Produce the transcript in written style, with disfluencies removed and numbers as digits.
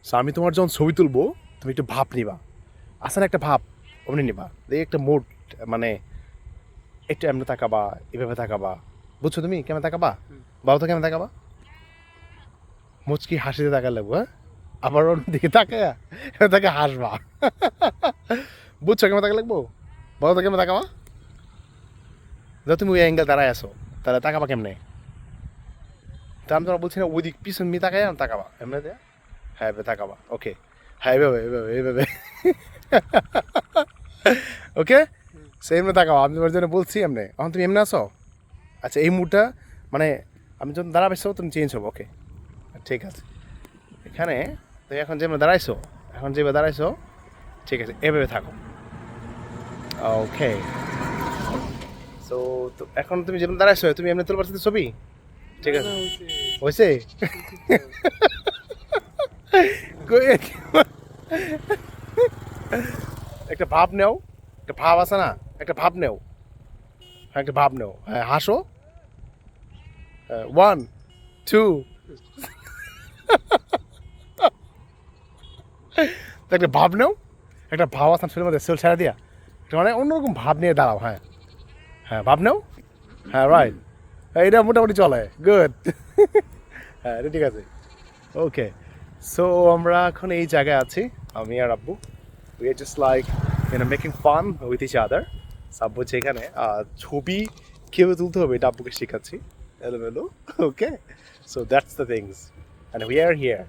So আমি তোমার যখন ছবি তুলবো তুমি একটু ভাব নিবা, আসলে একটা ভাব অমনি নিবা, এই একটা মুড, মানে একটু এমনি তাকাবা, এভাবে তাকাবা, বুঝছো তুমি কেমন তাকাবা? বাবা তো কেমন তাকাবা? মুচকি হাসিতে তাকা লাগবো, হ্যাঁ? আবার ওর দিকে তাকায়া তাকে হাসবা। বুঝছো কেমন তাকা লাগবো? বাবা তো কেমন তাকাবা? যখন তুমি ওই অ্যাঙ্গেল দাঁড়ায় আসো তাহলে তাকাবা কেমনে? তা আমি তোমার বলছি না ওই দিক পিছন মি তাকায় তাকাবা এমনি দেয়া, হ্যাঁ এভাবে তাকাবা, ওকে, হ্যাঁ এভাবে এভাবে এভাবে, ওকে, সেম তাকাও, আমি তোমার জন্য বলছি এমনি, এখন তুমি এমনি আসো। আচ্ছা এই মুডটা মানে আমি যখন দাঁড়াবেছো তুমি চেঞ্জ হবো, ওকে ঠিক আছে। এখানে তুমি এখন যেভাবে দাঁড়াইছো, এখন যেভাবে দাঁড়াইছো ঠিক আছে এভাবে থাকো, ওকে। সো তো এখন তুমি যেমন দাঁড়াইছো তুমি এমনি তুলবার সাথে ছবি, ঠিক আছে হয়েছে? একটা ভাব নেও, একটা ভাব আছে না, একটা ভাব নেও, হ্যাঁ একটা ভাব নেও, হ্যাঁ হাসো, 1 2, একটা ভাব নেও, একটা ভাব আছে শরীরের মধ্যে সেল ছেড়ে দিয়া, একটা মানে অন্যরকম ভাব নিয়ে দাঁড়াও, হ্যাঁ হ্যাঁ ভাব নেও, হ্যাঁ রাইট, এটা মোটামুটি চলে, গুড। হ্যাঁ এটা ঠিক আছে, ওকে। সো আমরা এখন এই জায়গায় আছি, আমি আর আব্বু, we are just like making fun with each other. আব্বু যেখানে ছবি কীভাবে তুলতে হবে এটা আব্বুকে শেখাচ্ছি এলোমেলো, okay. So that's the things and we are here.